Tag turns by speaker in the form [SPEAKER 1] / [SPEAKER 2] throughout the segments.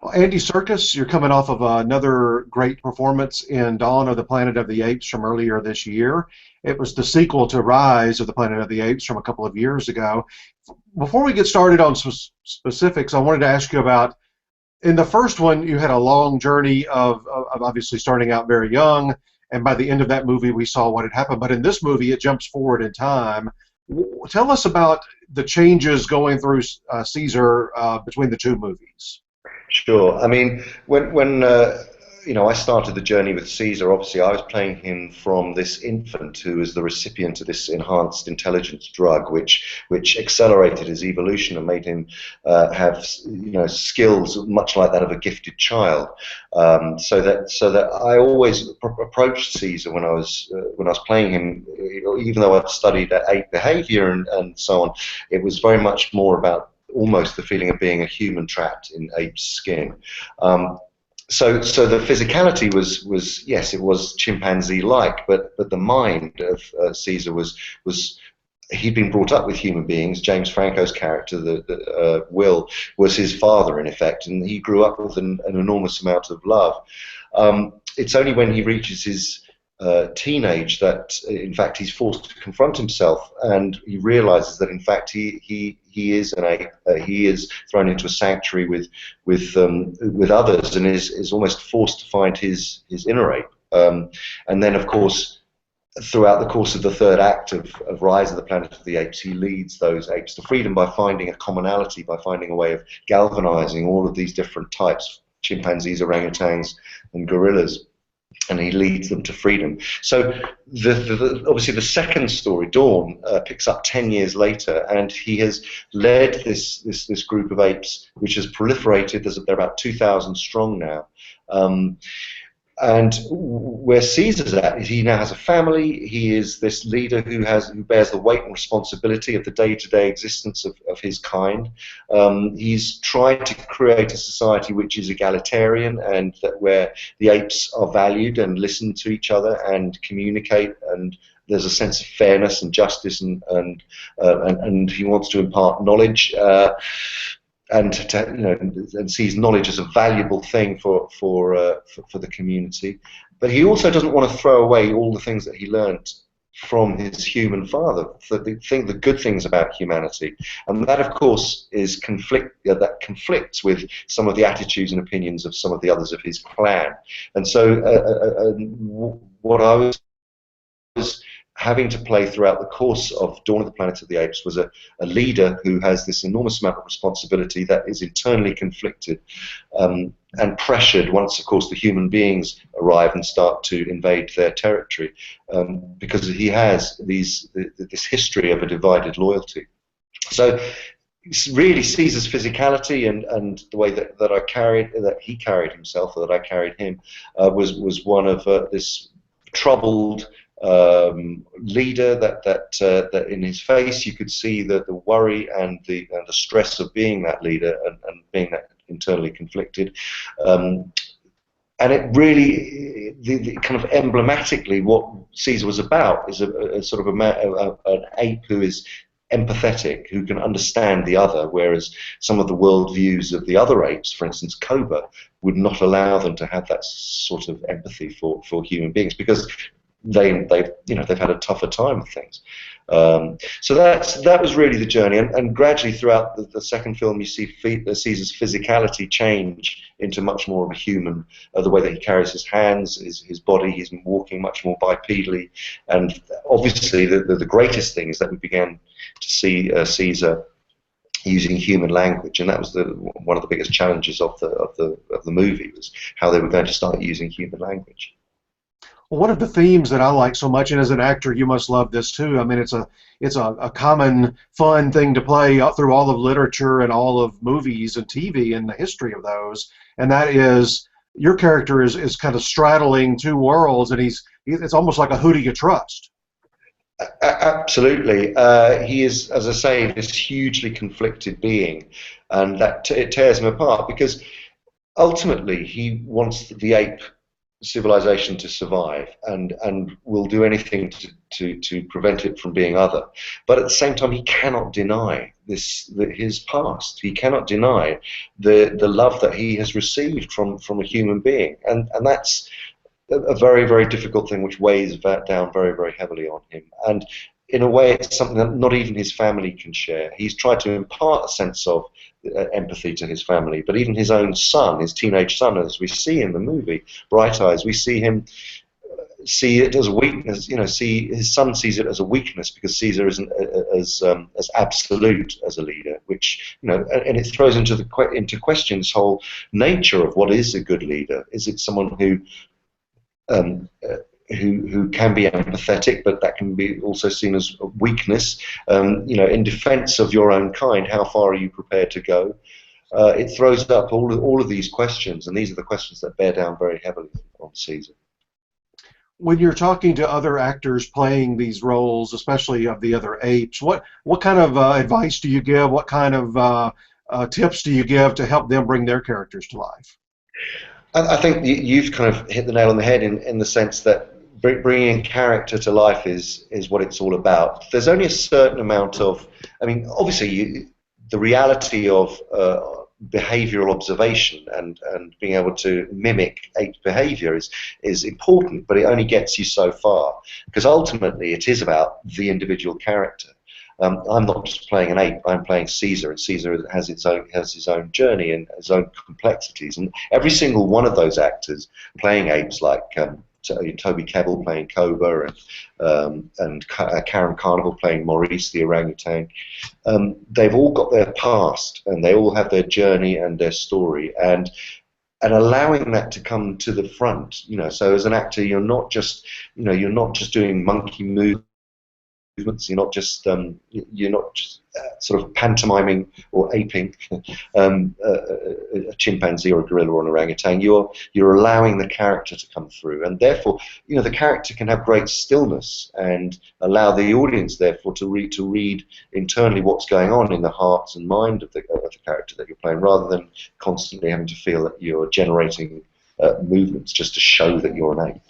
[SPEAKER 1] Well, Andy Serkis, you're coming off of another great performance in Dawn of the Planet of the Apes from earlier this year. It was the sequel to Rise of the Planet of the Apes from a couple of years ago. Before we get started on specifics, I wanted to ask you about in the first one, you had a long journey of obviously starting out very young, and by the end of that movie, we saw what had happened. But in this movie, it jumps forward in time. Tell us about the changes going through Caesar between the two movies.
[SPEAKER 2] Sure. I mean, when I started the journey with Caesar, obviously I was playing him from this infant who was the recipient of this enhanced intelligence drug, which accelerated his evolution and made him have skills much like that of a gifted child. So that I always approached Caesar when I was playing him, even though I'd studied ape behavior and so on. It was very much more about almost the feeling of being a human trapped in ape's skin. So the physicality was yes, it was chimpanzee-like, but the mind of Caesar was he'd been brought up with human beings. James Franco's character, the Will, was his father in effect, and he grew up with an enormous amount of love. It's only when he reaches his teenage that in fact he's forced to confront himself, and he realizes that in fact he is an ape. He is thrown into a sanctuary with others, and is almost forced to find his inner ape. And then of course, throughout the course of the third act of Rise of the Planet of the Apes, he leads those apes to freedom by finding a commonality, by finding a way of galvanizing all of these different types: chimpanzees, orangutans, and gorillas. And he leads them to freedom. So obviously the second story, Dawn, picks up 10 years later, and he has led this group of apes, which has proliferated. They're about 2,000 strong now. And where Caesar's at is he now has a family. He is this leader who bears the weight and responsibility of the day-to-day existence of his kind. He's tried to create a society which is egalitarian, and where the apes are valued and listen to each other and communicate, and there's a sense of fairness and justice, and he wants to impart knowledge. And sees knowledge as a valuable thing for the community, but he also doesn't want to throw away all the things that he learned from his human father, the good things about humanity, and that of course is that conflicts with some of the attitudes and opinions of some of the others of his clan. And so what I was having to play throughout the course of Dawn of the Planet of the Apes was a leader who has this enormous amount of responsibility that is internally conflicted and pressured once, of course, the human beings arrive and start to invade their territory, because he has this history of a divided loyalty. So really Caesar's physicality and the way that he carried himself, or that I carried him, was one of this troubled leader that in his face you could see the worry and the stress of being that leader and being that internally conflicted. And it really, the kind of emblematically, what Caesar was about is a sort of an ape who is empathetic, who can understand the other, whereas some of the worldviews of the other apes, for instance Cobra, would not allow them to have that sort of empathy for human beings, because they've had a tougher time with things. So that was really the journey, and gradually throughout the second film you see Caesar's physicality change into much more of a human, the way that he carries his hands, his body. He's walking much more bipedally, and obviously the greatest thing is that we began to see Caesar using human language, and that was one of the biggest challenges of the movie, was how they were going to start using human language.
[SPEAKER 1] Well, one of the themes that I like so much, and as an actor, you must love this too. I mean, it's a common, fun thing to play through all of literature and all of movies and TV and the history of those. And that is, your character is kind of straddling two worlds, and it's almost like a who do you trust?
[SPEAKER 2] Absolutely. He is, as I say, this hugely conflicted being, and that it tears him apart, because ultimately he wants the ape civilization to survive, and will do anything to prevent it from being other. But at the same time, he cannot deny his past. He cannot deny the love that he has received from a human being, and that's a very, very difficult thing, which weighs down very, very heavily on him. And in a way, it's something that not even his family can share. He's tried to impart a sense of empathy to his family, but even his own son, his teenage son, as we see in the movie Bright Eyes, we see him see it as a weakness. See his son sees it as a weakness because Caesar isn't as absolute as a leader, which and it throws into question this whole nature of what is a good leader. Is it someone um, who can be empathetic, but that can be also seen as a weakness? In defense of your own kind, how far are you prepared to go? It throws up all of these questions, and these are the questions that bear down very heavily on Caesar.
[SPEAKER 1] When you're talking to other actors playing these roles, especially of the other apes, what kind of advice do you give? What kind of tips do you give to help them bring their characters to life?
[SPEAKER 2] I think you've kind of hit the nail on the head in the sense that bringing character to life is what it's all about. There's only a certain amount of, obviously the reality of behavioral observation and being able to mimic ape behavior is important, but it only gets you so far, because ultimately it is about the individual character. I'm not just playing an ape, I'm playing Caesar, and Caesar has his own journey and his own complexities, and every single one of those actors playing apes, like Toby Kebbell playing Koba, and Karen Carnival playing Maurice the orangutan, they've all got their past, and they all have their journey and their story, and allowing that to come to the front. So as an actor, you're not just doing monkey movements. You're not just sort of pantomiming or aping a chimpanzee or a gorilla or an orangutan. You're allowing the character to come through, and therefore, the character can have great stillness and allow the audience, therefore, to read internally what's going on in the hearts and mind of the character that you're playing, rather than constantly having to feel that you're generating movements just to show that you're an ape.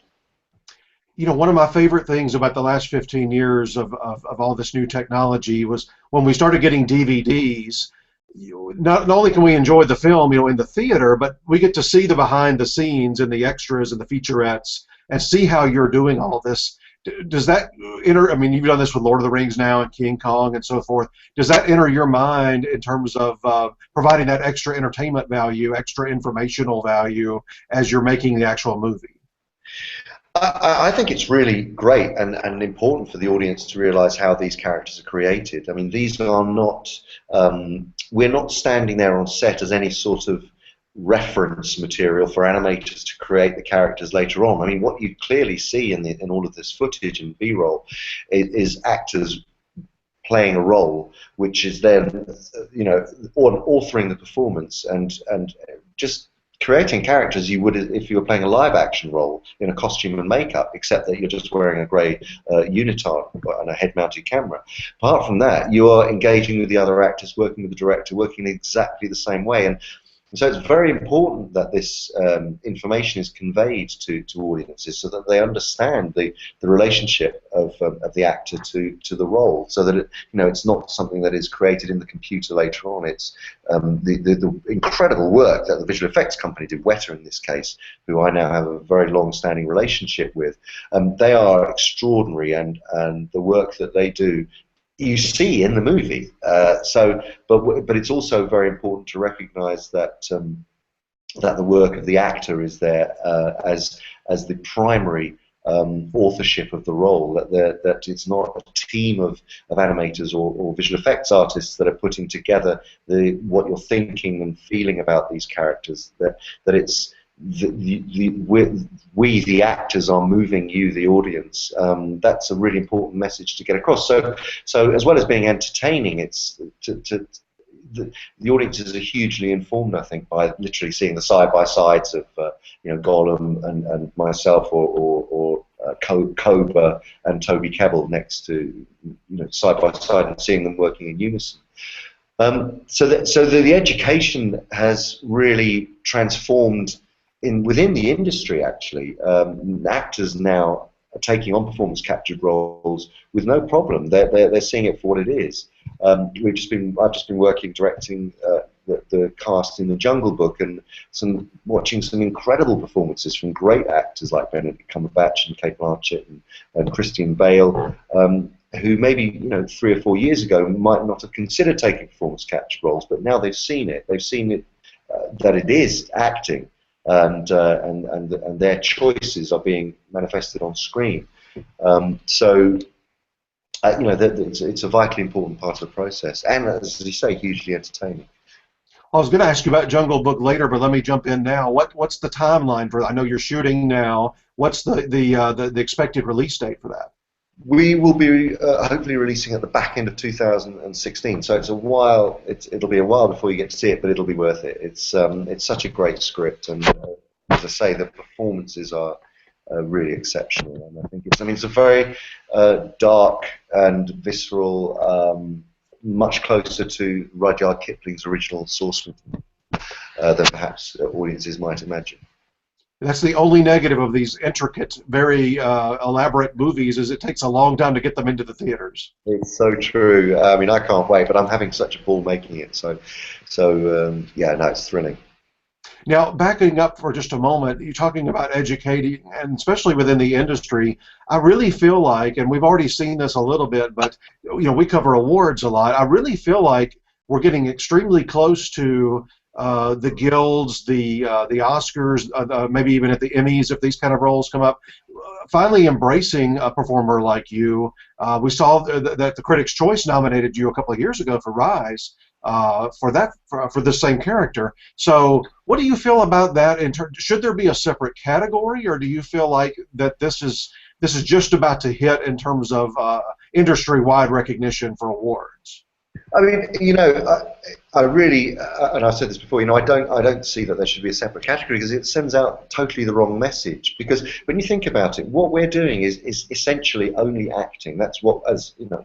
[SPEAKER 1] One of my favorite things about the last 15 years of all this new technology was when we started getting DVDs. Not only can we enjoy the film, in the theater, but we get to see the behind the scenes and the extras and the featurettes and see how you're doing all this. Does that enter? You've done this with Lord of the Rings now and King Kong and so forth. Does that enter your mind in terms of providing that extra entertainment value, extra informational value as you're making the actual movie?
[SPEAKER 2] I think it's really great and important for the audience to realize how these characters are created. These are not, we're not standing there on set as any sort of reference material for animators to create the characters later on. What you clearly see in all of this footage and B-roll is actors playing a role, which is then, authoring the performance and just creating characters you would if you were playing a live action role in a costume and makeup, except that you're just wearing a grey unitard and a head mounted camera. Apart from that, you are engaging with the other actors, working with the director, working in exactly the same way. And so it's very important that this information is conveyed to audiences so that they understand the relationship of the actor to the role, so that it's not something that is created in the computer later on. It's the incredible work that the visual effects company did, Weta in this case, who I now have a very long-standing relationship with. They are extraordinary, and the work that they do you see in the movie. But it's also very important to recognise that that the work of the actor is there as the primary authorship of the role. That it's not a team of animators or visual effects artists that are putting together what you're thinking and feeling about these characters. That it's we, the actors, are moving you, the audience. That's a really important message to get across. So as well as being entertaining, it's the audiences are hugely informed, I think, by literally seeing the side-by-sides of Gollum and myself, or Koba and Toby Kebbell next to side by side, and seeing them working in unison. So the education has really transformed within the industry, actually, actors now are taking on performance captured roles with no problem. They're seeing it for what it is. I've just been working directing the cast in The Jungle Book, and watching some incredible performances from great actors like Benedict Cumberbatch and Cate Blanchett and Christian Bale, who maybe 3 or 4 years ago might not have considered taking performance capture roles, but now they've seen it. They've seen it that it is acting, and their choices are being manifested on screen. It's a vitally important part of the process, and as you say, hugely entertaining.
[SPEAKER 1] I was going to ask you about Jungle Book later, but let me jump in now. What's the timeline for? I know you're shooting now. What's the expected release date for that?
[SPEAKER 2] We will be hopefully releasing at the back end of 2016. So it's a while. It'll be a while before you get to see it, but it'll be worth it. It's such a great script, and as I say, the performances are really exceptional. And I think it's a very dark and visceral, much closer to Rudyard Kipling's original source material than perhaps audiences might imagine.
[SPEAKER 1] That's the only negative of these intricate, very elaborate movies, is it takes a long time to get them into the theaters.
[SPEAKER 2] It's so true. I mean, I can't wait, but I'm having such a ball making it. Yeah, no, it's thrilling.
[SPEAKER 1] Now, backing up for just a moment, you're talking about educating, and especially within the industry, I really feel like, and we've already seen this a little bit, but we cover awards a lot. I really feel like we're getting extremely close to the guilds, the Oscars, maybe even at the Emmys, if these kind of roles come up, finally embracing a performer like you. We saw that the Critics' Choice nominated you a couple of years ago for Rise. For the same character. So what do you feel about that? Should there be a separate category, or do you feel like that this is just about to hit in terms of industry-wide recognition for awards?
[SPEAKER 2] I mean, I really, and I've said this before, I don't see that there should be a separate category, because it sends out totally the wrong message. Because when you think about it, what we're doing is essentially only acting. That's what,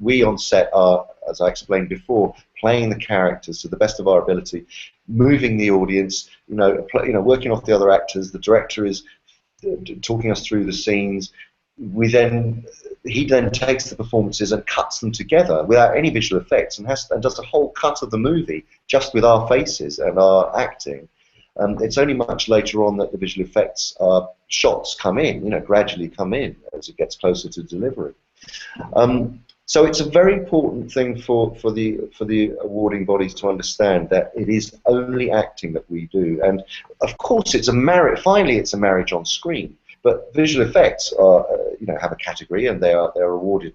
[SPEAKER 2] we on set are, as I explained before, playing the characters to the best of our ability, moving the audience, working off the other actors. The director is talking us through the scenes. He then takes the performances and cuts them together without any visual effects, and does a whole cut of the movie just with our faces and our acting. It's only much later on that the visual effects shots come in, gradually come in as it gets closer to delivery. So it's a very important thing for the awarding bodies to understand that it is only acting that we do, and of course it's a marriage. Finally, it's a marriage on screen. But visual effects are, have a category, and they're awarded.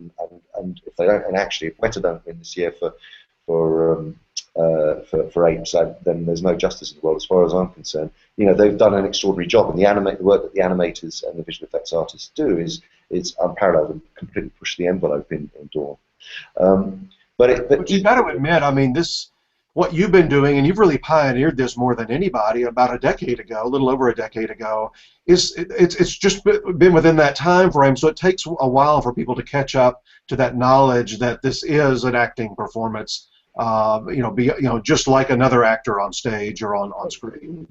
[SPEAKER 2] And if they don't, and actually, if Weta don't win this year for Apes, then there's no justice in the world, as far as I'm concerned. They've done an extraordinary job, and the work that the animators and the visual effects artists do is unparalleled and completely push the envelope in Dawn. But
[SPEAKER 1] you got to admit, I mean, what you've been doing, and you've really pioneered this more than anybody about a decade ago, a little over a decade ago, it's just been within that time frame, so it takes a while for people to catch up to that knowledge that this is an acting performance, just like another actor on stage or on screen.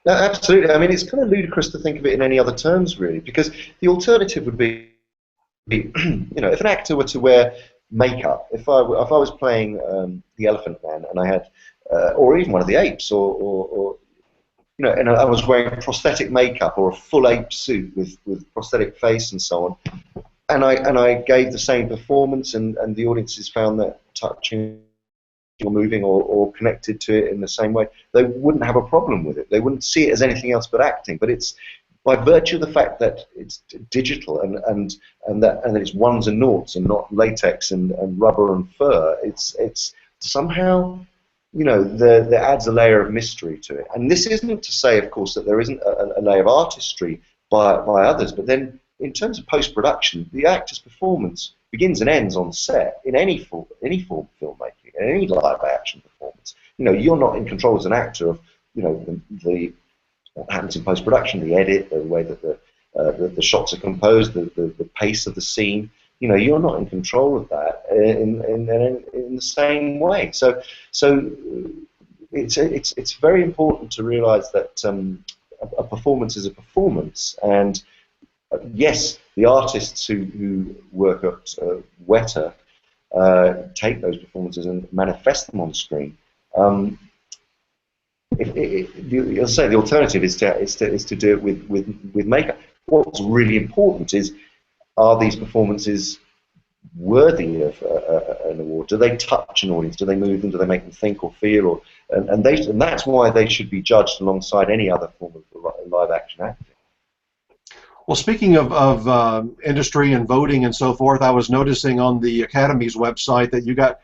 [SPEAKER 2] No, absolutely. I mean, it's kind of ludicrous to think of it in any other terms, really, because the alternative would be, if an actor were to wear makeup. If I was playing the Elephant Man, and I had, or even one of the apes, and I was wearing prosthetic makeup or a full ape suit with prosthetic face and so on, and I gave the same performance, and the audiences found that touching or moving or connected to it in the same way, they wouldn't have a problem with it. They wouldn't see it as anything else but acting. But it's by virtue of the fact that it's digital and that it's ones and noughts and not latex and rubber and fur. It's somehow, there adds a layer of mystery to it. And this isn't to say, of course, that there isn't a layer of artistry by others. But then, in terms of post-production, the actor's performance begins and ends on set in any form of filmmaking, in any live-action performance. You're not in control as an actor of, the what happens in post-production, the edit, the way that the shots are composed, the pace of the scene. You're not in control of that in the same way. So it's very important to realise that a performance is a performance, and yes, the artists who work at Weta take those performances and manifest them on screen. As I say, the alternative is to do it with makeup. What's really important is, are these performances worthy of an award? Do they touch an audience? Do they move them? Do they make them think or feel? And that's why they should be judged alongside any other form of live action acting.
[SPEAKER 1] Well, speaking of industry and voting and so forth, I was noticing on the Academy's website that you got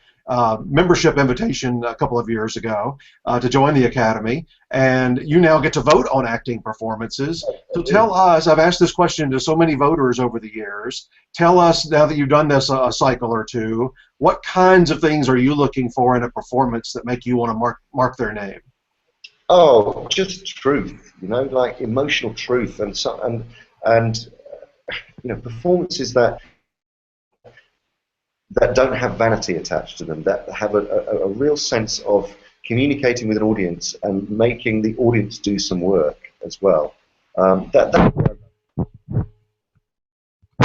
[SPEAKER 1] membership invitation a couple of years ago to join the Academy, and you now get to vote on acting performances. So tell us, I've asked this question to so many voters over the years, tell us, now that you've done this a cycle or two, what kinds of things are you looking for in a performance that make you want to mark their name?
[SPEAKER 2] Oh, just truth, like emotional truth, and performances that don't have vanity attached to them, that have a real sense of communicating with an audience and making the audience do some work as well.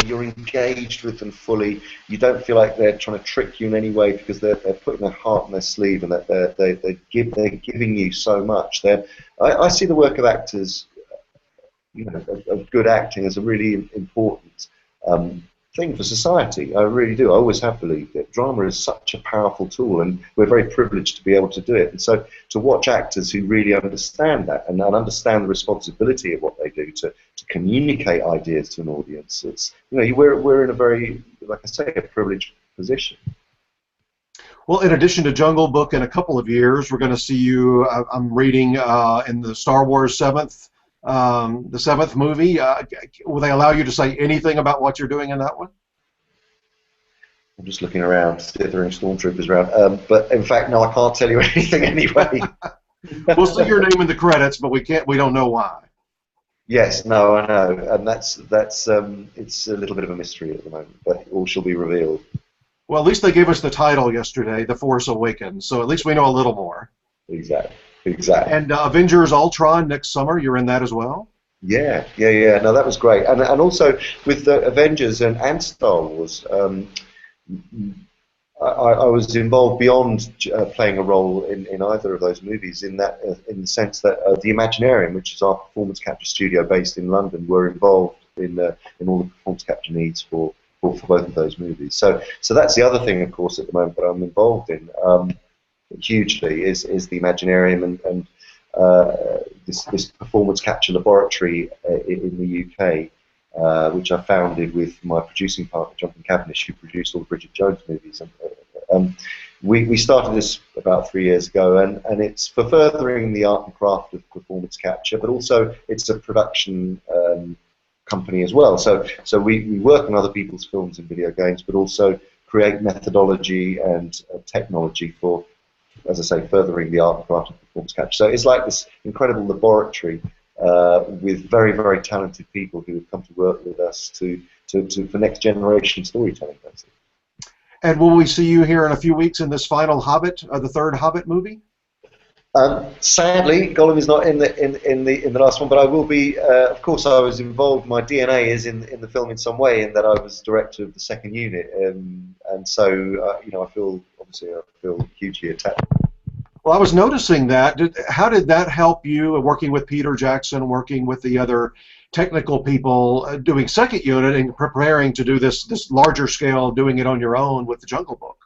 [SPEAKER 2] You're engaged with them fully. You don't feel like they're trying to trick you in any way, because they're putting their heart on their sleeve, and that they're giving you so much. I see the work of actors, of good acting, as a really important thing for society. I really do. I always have believed it. Drama is such a powerful tool, and we're very privileged to be able to do it. And so to watch actors who really understand that and understand the responsibility of what they do to communicate ideas to an audience, it's, we're in a very, like I say, a privileged position.
[SPEAKER 1] Well, in addition to Jungle Book, in a couple of years, we're going to see you, I'm reading, in the Star Wars the seventh movie. Will they allow you to say anything about what you're doing in that one?
[SPEAKER 2] I'm just looking around to see if there are any stormtroopers around. But in fact, no, I can't tell you anything anyway.
[SPEAKER 1] We'll see your name in the credits, but we don't know why.
[SPEAKER 2] Yes, no, I know, and that's it's a little bit of a mystery at the moment, but all shall be revealed.
[SPEAKER 1] Well, at least they gave us the title yesterday, The Force Awakens, so at least we know a little more.
[SPEAKER 2] Exactly.
[SPEAKER 1] And Avengers Ultron next summer, you're in that as well?
[SPEAKER 2] Yeah. No, that was great. And also with the Avengers and Star Wars, I was involved beyond playing a role in either of those movies, in the sense that the Imaginarium, which is our performance capture studio based in London, were involved in all the performance capture needs for both of those movies. So that's the other thing, of course, at the moment that I'm involved in. Hugely is the Imaginarium and this performance capture laboratory in the UK, which I founded with my producing partner Jonathan Cavendish, who produced all the Bridget Jones movies. We started this about 3 years ago, and it's for furthering the art and craft of performance capture, but also it's a production company as well. So we work on other people's films and video games, but also create methodology and technology for, as I say, furthering the art and craft of performance capture. So it's like this incredible laboratory with very, very talented people who have come to work with us for next generation storytelling, basically.
[SPEAKER 1] And will we see you here in a few weeks in this final Hobbit, the third Hobbit movie?
[SPEAKER 2] Sadly, Gollum is not in the last one, but I will be. Of course, I was involved. My DNA is in the film in some way, in that I was director of the second unit, and so I feel hugely attached.
[SPEAKER 1] Well, I was noticing that. How did that help you, working with Peter Jackson, working with the other technical people, doing second unit and preparing to do this larger scale, doing it on your own with the Jungle Book?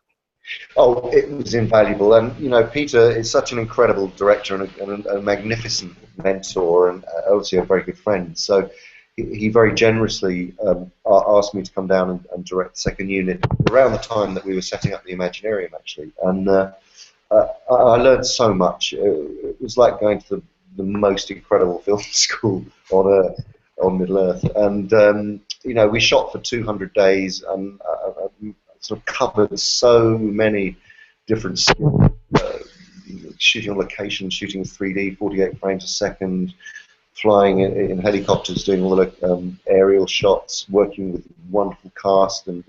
[SPEAKER 2] Oh, it was invaluable, and Peter is such an incredible director and a magnificent mentor, and obviously a very good friend. So he very generously asked me to come down and direct the second unit around the time that we were setting up the Imaginarium, actually, and I learned so much. It was like going to the most incredible film school on Middle Earth, and we shot for 200 days and sort of covered so many different skills, shooting on location, shooting in 3D, 48 frames a second, flying in helicopters, doing all the aerial shots, working with a wonderful cast, and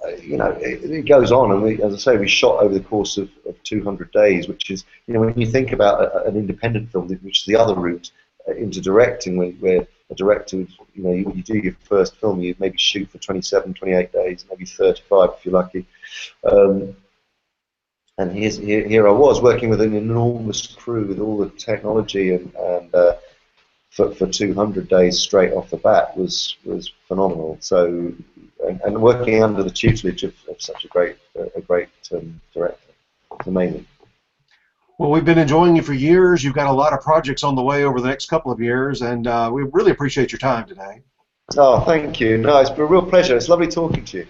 [SPEAKER 2] it goes on. And as I say, we shot over the course of 200 days, which is, when you think about an independent film, which is the other route, into directing, where a director, you do your first film, you maybe shoot for 27, 28 days, maybe 35 if you're lucky. And here I was working with an enormous crew with all the technology, and for 200 days straight off the bat was phenomenal. So, and working under the tutelage of such a great director, it's amazing.
[SPEAKER 1] Well, we've been enjoying you for years. You've got a lot of projects on the way over the next couple of years, and we really appreciate your time today.
[SPEAKER 2] Oh, thank you. No, it's been a real pleasure. It's lovely talking to you.